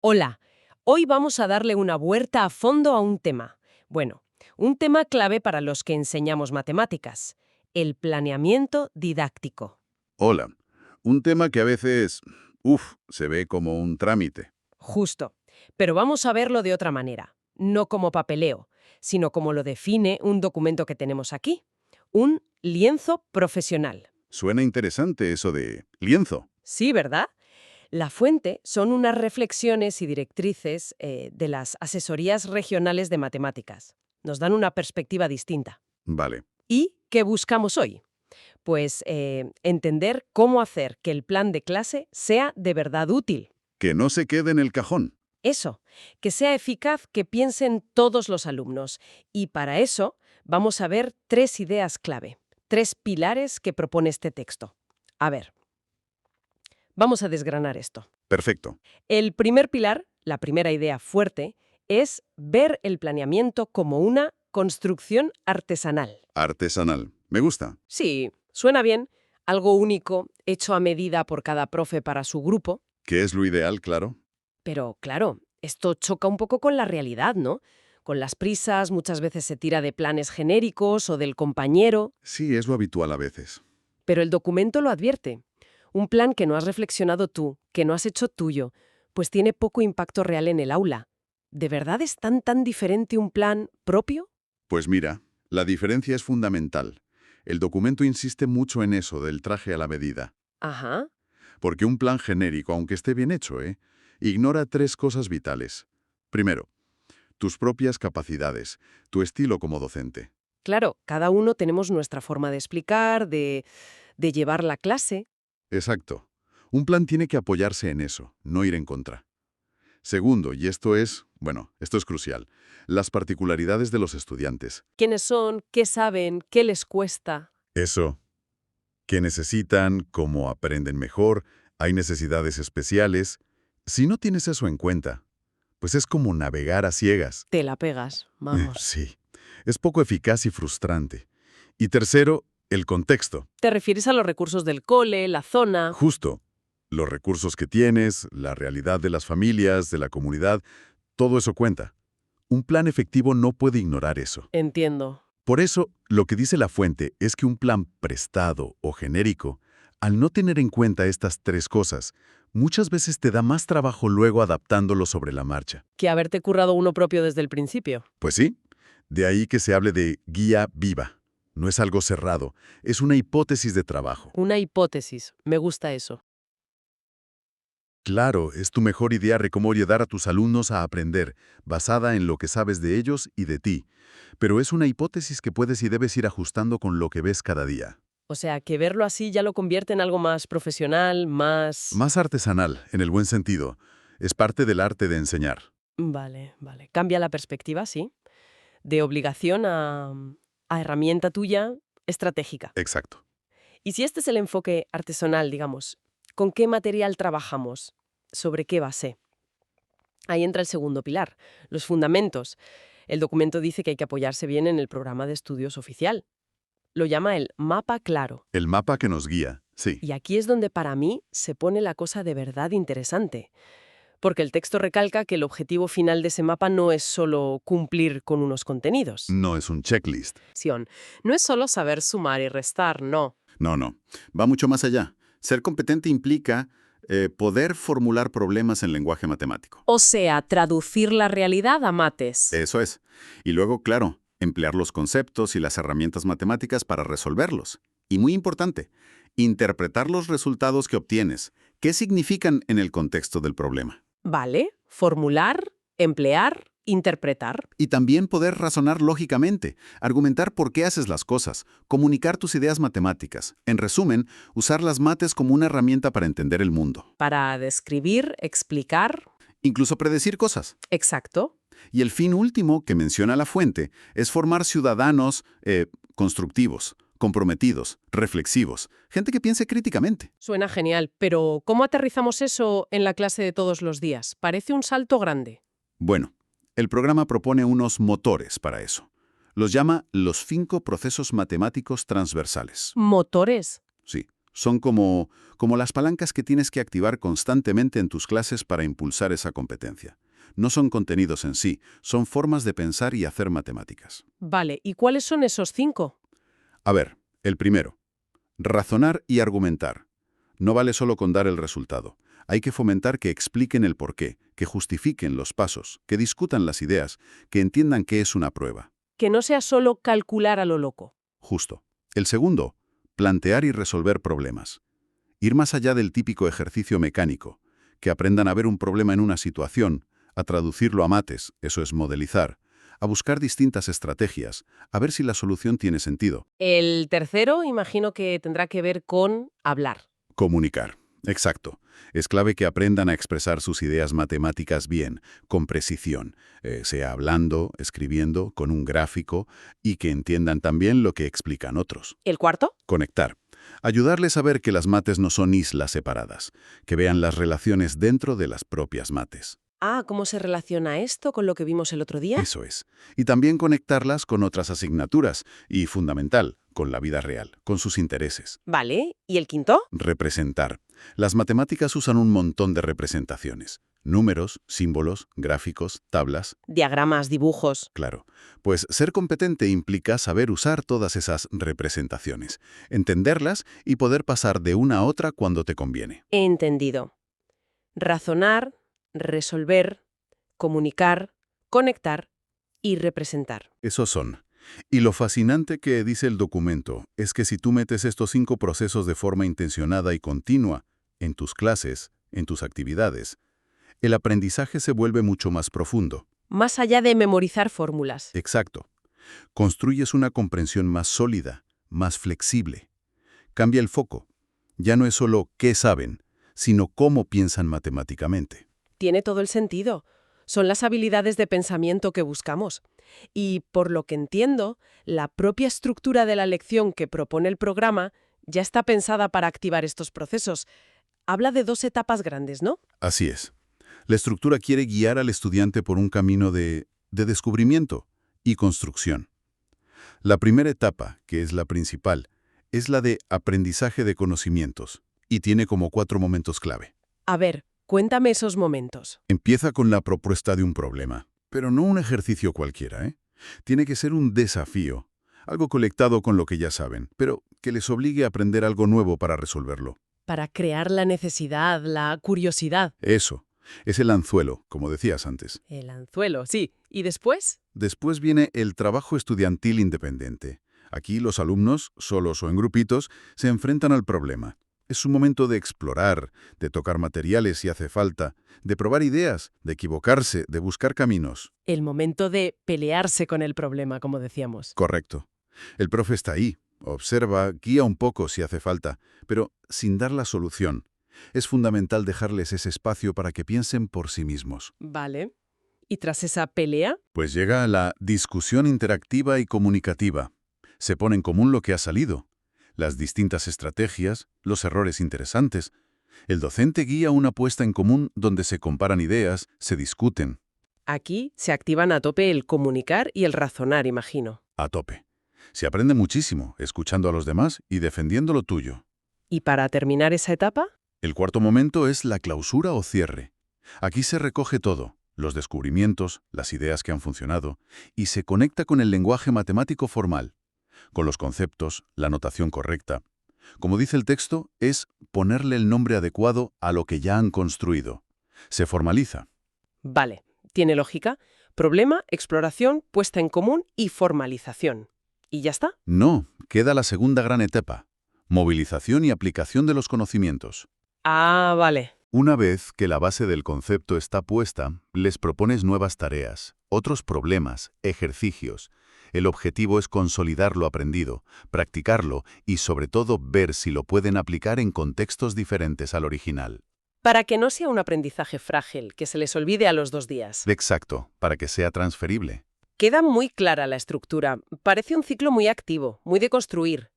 Hola, hoy vamos a darle una vuelta a fondo a un tema. Bueno, un tema clave para los que enseñamos matemáticas, el planeamiento didáctico. Hola. Un tema que a veces, se ve como un trámite. Justo. Pero vamos a verlo de otra manera, no como papeleo, sino como lo define un documento que tenemos aquí, un lienzo profesional. Suena interesante eso de lienzo. Sí, ¿verdad? La fuente son unas reflexiones y directrices de las asesorías regionales de matemáticas. Nos dan una perspectiva distinta. Vale. ¿Y qué buscamos hoy? Pues entender cómo hacer que el plan de clase sea de verdad útil. Que no se quede en el cajón. Eso, que sea eficaz, que piensen todos los alumnos. Y para eso vamos a ver tres ideas clave, tres pilares que propone este texto. A ver, vamos a desgranar esto. Perfecto. El primer pilar, la primera idea fuerte, es ver el planeamiento como una construcción artesanal. Artesanal. Me gusta. Sí, suena bien, algo único, hecho a medida por cada profe para su grupo, Que es lo ideal, claro. pero claro, esto choca un poco con la realidad, ¿no? Con las prisas muchas veces se tira de planes genéricos o del compañero, Sí, es lo habitual a veces. pero el documento lo advierte. Un plan que no has reflexionado tú, que no has hecho tuyo, pues tiene poco impacto real en el aula. ¿De verdad es tan diferente un plan propio? Pues mira, la diferencia es fundamental. El documento insiste mucho en eso del traje a la medida. Ajá. Porque un plan genérico, aunque esté bien hecho, ignora tres cosas vitales. Primero, tus propias capacidades, tu estilo como docente. Claro, cada uno tenemos nuestra forma de explicar, de llevar la clase. Exacto. Un plan tiene que apoyarse en eso, no ir en contra. Segundo, y esto es crucial, las particularidades de los estudiantes. ¿Quiénes son? ¿Qué saben? ¿Qué les cuesta? Eso. ¿Qué necesitan? ¿Cómo aprenden mejor? ¿Hay necesidades especiales? Si no tienes eso en cuenta, pues es como navegar a ciegas. Te la pegas, vamos. Sí. Es poco eficaz y frustrante. Y tercero, el contexto. ¿Te refieres a los recursos del cole, la zona? Justo. Los recursos que tienes, la realidad de las familias, de la comunidad, todo eso cuenta. Un plan efectivo no puede ignorar eso. Entiendo. Por eso, lo que dice la fuente es que un plan prestado o genérico, al no tener en cuenta estas tres cosas, muchas veces te da más trabajo luego adaptándolo sobre la marcha. Que haberte currado uno propio desde el principio. Pues sí, de ahí que se hable de guía viva. No es algo cerrado, es una hipótesis de trabajo. Una hipótesis. Me gusta eso. Claro, es tu mejor idea cómo ayudar a tus alumnos a aprender, basada en lo que sabes de ellos y de ti. Pero es una hipótesis que puedes y debes ir ajustando con lo que ves cada día. O sea, que verlo así ya lo convierte en algo más profesional, más... Más artesanal, en el buen sentido. Es parte del arte de enseñar. Vale. Cambia la perspectiva, sí. De obligación a herramienta tuya estratégica. Exacto. Y si este es el enfoque artesanal, digamos, ¿con qué material trabajamos? ¿Sobre qué base? Ahí entra el segundo pilar, los fundamentos. El documento dice que hay que apoyarse bien en el programa de estudios oficial. Lo llama el mapa claro. El mapa que nos guía, sí. Y aquí es donde para mí se pone la cosa de verdad interesante. Porque el texto recalca que el objetivo final de ese mapa no es solo cumplir con unos contenidos. No es un checklist. No es solo saber sumar y restar, no. No. Va mucho más allá. Ser competente implica poder formular problemas en lenguaje matemático. O sea, traducir la realidad a mates. Eso es. Y luego, claro, emplear los conceptos y las herramientas matemáticas para resolverlos. Y muy importante, interpretar los resultados que obtienes. ¿Qué significan en el contexto del problema? Vale, formular, emplear, interpretar. Y también poder razonar lógicamente, argumentar por qué haces las cosas, comunicar tus ideas matemáticas. En resumen, usar las mates como una herramienta para entender el mundo. Para describir, explicar. Incluso predecir cosas. Exacto. Y el fin último que menciona la fuente es formar ciudadanos constructivos, comprometidos, reflexivos, gente que piense críticamente. Suena genial, pero ¿cómo aterrizamos eso en la clase de todos los días? Parece un salto grande. Bueno, el programa propone unos motores para eso. Los llama los 5 procesos matemáticos transversales. ¿Motores? Sí, Son como las palancas que tienes que activar constantemente en tus clases para impulsar esa competencia. No son contenidos en sí, son formas de pensar y hacer matemáticas. Vale, ¿y cuáles son esos 5? A ver, el primero, razonar y argumentar. No vale solo con dar el resultado. Hay que fomentar que expliquen el porqué, que justifiquen los pasos, que discutan las ideas, que entiendan qué es una prueba. Que no sea solo calcular a lo loco. Justo. El segundo, plantear y resolver problemas. Ir más allá del típico ejercicio mecánico, que aprendan a ver un problema en una situación, a traducirlo a mates, eso es modelizar, a buscar distintas estrategias, a ver si la solución tiene sentido. El tercero, imagino que tendrá que ver con hablar. Comunicar. Exacto. Es clave que aprendan a expresar sus ideas matemáticas bien, con precisión, sea hablando, escribiendo, con un gráfico, y que entiendan también lo que explican otros. ¿El cuarto? Conectar. Ayudarles a ver que las mates no son islas separadas, que vean las relaciones dentro de las propias mates. Ah, ¿cómo se relaciona esto con lo que vimos el otro día? Eso es. Y también conectarlas con otras asignaturas, y fundamental, con la vida real, con sus intereses. Vale, ¿y el quinto? Representar. Las matemáticas usan un montón de representaciones. Números, símbolos, gráficos, tablas. Diagramas, dibujos. Claro, pues ser competente implica saber usar todas esas representaciones, entenderlas y poder pasar de una a otra cuando te conviene. Entendido. Razonar, resolver, comunicar, conectar y representar. Esos son. Y lo fascinante que dice el documento es que si tú metes estos 5 procesos de forma intencionada y continua en tus clases, en tus actividades, el aprendizaje se vuelve mucho más profundo. Más allá de memorizar fórmulas. Exacto. Construyes una comprensión más sólida, más flexible. Cambia el foco. Ya no es solo qué saben, sino cómo piensan matemáticamente. Tiene todo el sentido. Son las habilidades de pensamiento que buscamos. Y, por lo que entiendo, la propia estructura de la lección que propone el programa ya está pensada para activar estos procesos. Habla de 2 etapas grandes, ¿no? Así es. La estructura quiere guiar al estudiante por un camino de descubrimiento y construcción. La primera etapa, que es la principal, es la de aprendizaje de conocimientos, y tiene como 4 momentos clave. A ver, cuéntame esos momentos. Empieza con la propuesta de un problema, pero no un ejercicio cualquiera, ¿eh? Tiene que ser un desafío, algo conectado con lo que ya saben, pero que les obligue a aprender algo nuevo para resolverlo. Para crear la necesidad, la curiosidad. Eso, es el anzuelo, como decías antes. El anzuelo, sí. ¿Y después? Después viene el trabajo estudiantil independiente. Aquí los alumnos, solos o en grupitos, se enfrentan al problema. Es un momento de explorar, de tocar materiales si hace falta, de probar ideas, de equivocarse, de buscar caminos. El momento de pelearse con el problema, como decíamos. Correcto. El profe está ahí, observa, guía un poco si hace falta, pero sin dar la solución. Es fundamental dejarles ese espacio para que piensen por sí mismos. Vale. ¿Y tras esa pelea? Pues llega la discusión interactiva y comunicativa. Se pone en común lo que ha salido, las distintas estrategias, los errores interesantes. El docente guía una puesta en común donde se comparan ideas, se discuten. Aquí se activan a tope el comunicar y el razonar, imagino. A tope. Se aprende muchísimo, escuchando a los demás y defendiendo lo tuyo. ¿Y para terminar esa etapa? El cuarto momento es la clausura o cierre. Aquí se recoge todo, los descubrimientos, las ideas que han funcionado, y se conecta con el lenguaje matemático formal, con los conceptos, la notación correcta. Como dice el texto, es ponerle el nombre adecuado a lo que ya han construido. Se formaliza. Vale, tiene lógica. Problema, exploración, puesta en común y formalización. ¿Y ya está? No, queda la segunda gran etapa, movilización y aplicación de los conocimientos. Ah, vale. Una vez que la base del concepto está puesta, les propones nuevas tareas, otros problemas, ejercicios. El objetivo es consolidar lo aprendido, practicarlo y, sobre todo, ver si lo pueden aplicar en contextos diferentes al original. Para que no sea un aprendizaje frágil, que se les olvide a los 2 días. Exacto, para que sea transferible. Queda muy clara la estructura. Parece un ciclo muy activo, muy de construir.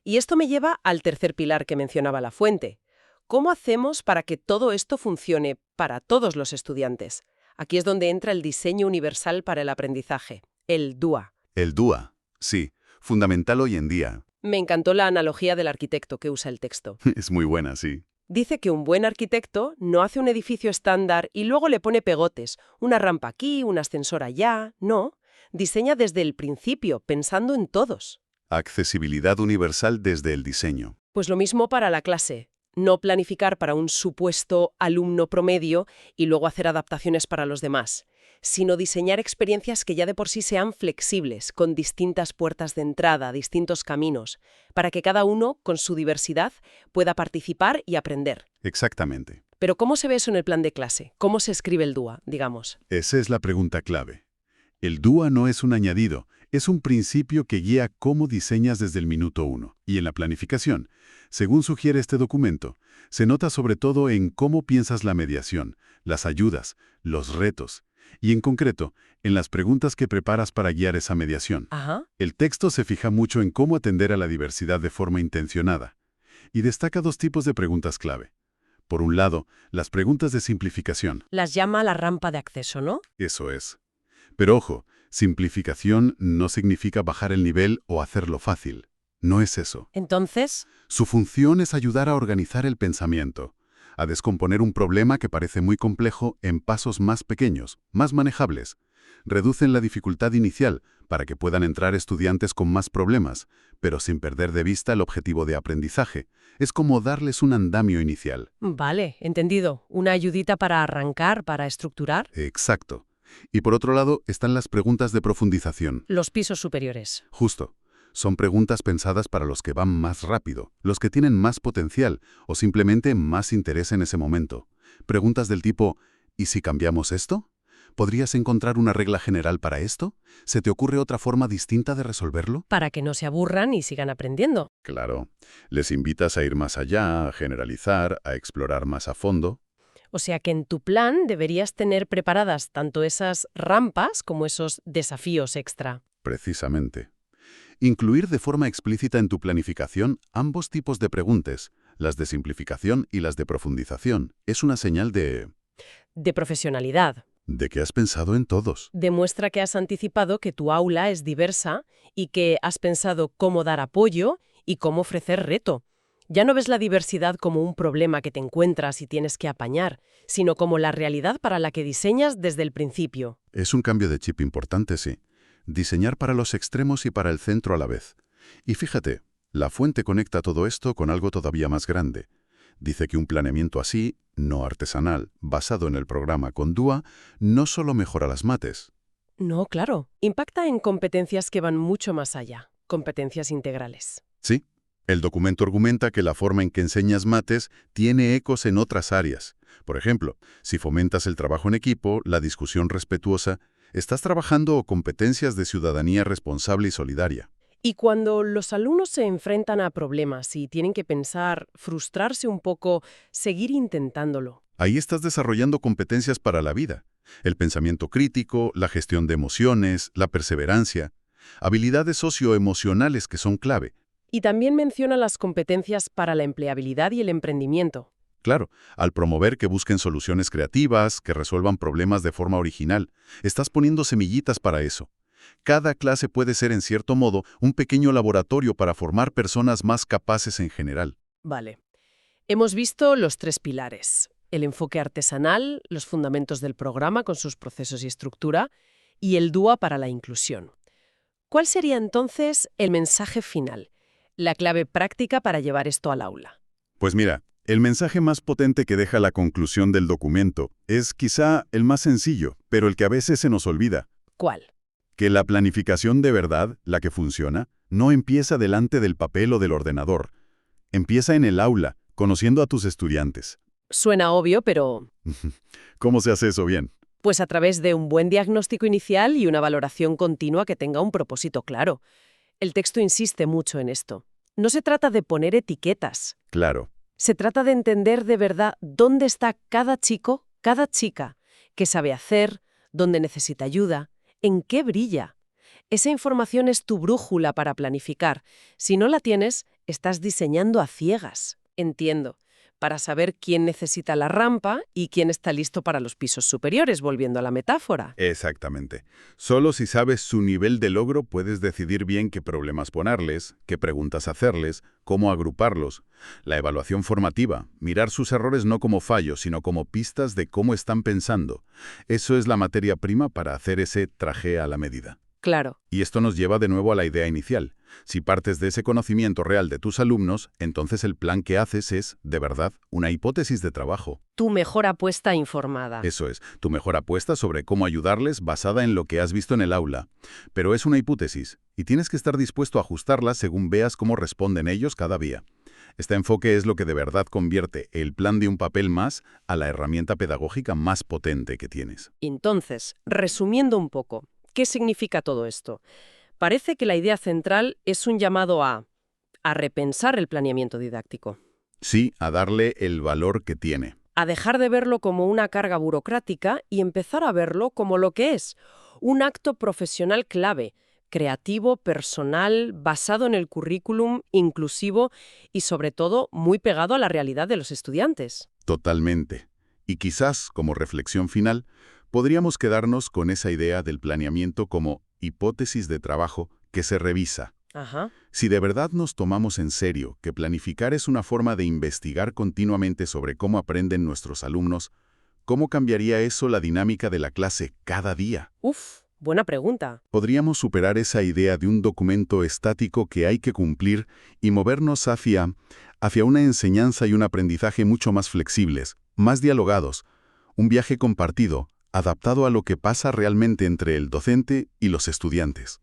Y esto me lleva al tercer pilar que mencionaba La Fuente. ¿Cómo hacemos para que todo esto funcione para todos los estudiantes? Aquí es donde entra el diseño universal para el aprendizaje, el DUA. El DUA, sí, fundamental hoy en día. Me encantó la analogía del arquitecto que usa el texto. Es muy buena, sí. Dice que un buen arquitecto no hace un edificio estándar y luego le pone pegotes, una rampa aquí, un ascensor allá, no. Diseña desde el principio, pensando en todos. Accesibilidad universal desde el diseño. Pues lo mismo para la clase. No planificar para un supuesto alumno promedio y luego hacer adaptaciones para los demás, sino diseñar experiencias que ya de por sí sean flexibles, con distintas puertas de entrada, distintos caminos, para que cada uno, con su diversidad, pueda participar y aprender. Exactamente. Pero ¿cómo se ve eso en el plan de clase? ¿Cómo se escribe el DUA, digamos? Esa es la pregunta clave. El DUA no es un añadido, es un principio que guía cómo diseñas desde el minuto 1. Y en la planificación, según sugiere este documento, se nota sobre todo en cómo piensas la mediación, las ayudas, los retos, y en concreto, en las preguntas que preparas para guiar esa mediación. Ajá. El texto se fija mucho en cómo atender a la diversidad de forma intencionada, y destaca dos tipos de preguntas clave. Por un lado, las preguntas de simplificación. Las llama la rampa de acceso, ¿no? Eso es. Pero ojo, simplificación no significa bajar el nivel o hacerlo fácil. No es eso. Entonces, Su función es ayudar a organizar el pensamiento, a descomponer un problema que parece muy complejo en pasos más pequeños, más manejables. Reducen la dificultad inicial para que puedan entrar estudiantes con más problemas, pero sin perder de vista el objetivo de aprendizaje. Es como darles un andamio inicial. vale, entendido. Una ayudita para arrancar, para estructurar. Exacto. Y por otro lado están las preguntas de profundización. Los pisos superiores. Justo. Son preguntas pensadas para los que van más rápido, los que tienen más potencial o simplemente más interés en ese momento. Preguntas del tipo, ¿y si cambiamos esto? ¿Podrías encontrar una regla general para esto? ¿Se te ocurre otra forma distinta de resolverlo? Para que no se aburran y sigan aprendiendo. Claro. Les invitas a ir más allá, a generalizar, a explorar más a fondo. O sea que en tu plan deberías tener preparadas tanto esas rampas como esos desafíos extra. Precisamente. Incluir de forma explícita en tu planificación ambos tipos de preguntas, las de simplificación y las de profundización, es una señal De profesionalidad. de que has pensado en todos. Demuestra que has anticipado que tu aula es diversa y que has pensado cómo dar apoyo y cómo ofrecer reto. Ya no ves la diversidad como un problema que te encuentras y tienes que apañar, sino como la realidad para la que diseñas desde el principio. Es un cambio de chip importante, sí. Diseñar para los extremos y para el centro a la vez. Y fíjate, la fuente conecta todo esto con algo todavía más grande. Dice que un planeamiento así, no artesanal, basado en el programa con DUA, no solo mejora las mates. No, claro. Impacta en competencias que van mucho más allá. Competencias integrales. Sí, el documento argumenta que la forma en que enseñas mates tiene ecos en otras áreas. Por ejemplo, si fomentas el trabajo en equipo, la discusión respetuosa, estás trabajando competencias de ciudadanía responsable y solidaria. Y cuando los alumnos se enfrentan a problemas y tienen que pensar, frustrarse un poco, seguir intentándolo. Ahí estás desarrollando competencias para la vida. El pensamiento crítico, la gestión de emociones, la perseverancia. Habilidades socioemocionales que son clave. Y también menciona las competencias para la empleabilidad y el emprendimiento. Claro, al promover que busquen soluciones creativas, que resuelvan problemas de forma original, estás poniendo semillitas para eso. Cada clase puede ser, en cierto modo, un pequeño laboratorio para formar personas más capaces en general. Vale. Hemos visto los 3 pilares. El enfoque artesanal, los fundamentos del programa con sus procesos y estructura, y el DUA para la inclusión. ¿Cuál sería entonces el mensaje final? La clave práctica para llevar esto al aula. Pues mira, el mensaje más potente que deja la conclusión del documento es quizá el más sencillo, pero el que a veces se nos olvida. ¿Cuál? Que la planificación de verdad, la que funciona, no empieza delante del papel o del ordenador. Empieza en el aula, conociendo a tus estudiantes. Suena obvio, pero ¿Cómo se hace eso bien? pues a través de un buen diagnóstico inicial y una valoración continua que tenga un propósito claro. El texto insiste mucho en esto. No se trata de poner etiquetas. Claro. Se trata de entender de verdad dónde está cada chico, cada chica, qué sabe hacer, dónde necesita ayuda, en qué brilla. Esa información es tu brújula para planificar. Si no la tienes, estás diseñando a ciegas. Entiendo. para saber quién necesita la rampa y quién está listo para los pisos superiores, volviendo a la metáfora. Exactamente. Solo si sabes su nivel de logro puedes decidir bien qué problemas ponerles, qué preguntas hacerles, cómo agruparlos. La evaluación formativa, mirar sus errores no como fallos, sino como pistas de cómo están pensando. Eso es la materia prima para hacer ese traje a la medida. Claro. Y esto nos lleva de nuevo a la idea inicial. Si partes de ese conocimiento real de tus alumnos, entonces el plan que haces es, de verdad, una hipótesis de trabajo. Tu mejor apuesta informada. Eso es, tu mejor apuesta sobre cómo ayudarles basada en lo que has visto en el aula. Pero es una hipótesis, y tienes que estar dispuesto a ajustarla según veas cómo responden ellos cada día. Este enfoque es lo que de verdad convierte el plan de un papel más a la herramienta pedagógica más potente que tienes. Entonces, resumiendo un poco, ¿qué significa todo esto? Parece que la idea central es un llamado a repensar el planeamiento didáctico, Sí, a darle el valor que tiene. a dejar de verlo como una carga burocrática y empezar a verlo como lo que es, un acto profesional clave, creativo, personal, basado en el currículum, inclusivo y, sobre todo, muy pegado a la realidad de los estudiantes. Totalmente. Y quizás, como reflexión final, podríamos quedarnos con esa idea del planeamiento como hipótesis de trabajo que se revisa. Ajá. Si de verdad nos tomamos en serio que planificar es una forma de investigar continuamente sobre cómo aprenden nuestros alumnos, ¿cómo cambiaría eso la dinámica de la clase cada día? Uf, buena pregunta. Podríamos superar esa idea de un documento estático que hay que cumplir y movernos hacia una enseñanza y un aprendizaje mucho más flexibles, más dialogados, un viaje compartido, adaptado a lo que pasa realmente entre el docente y los estudiantes.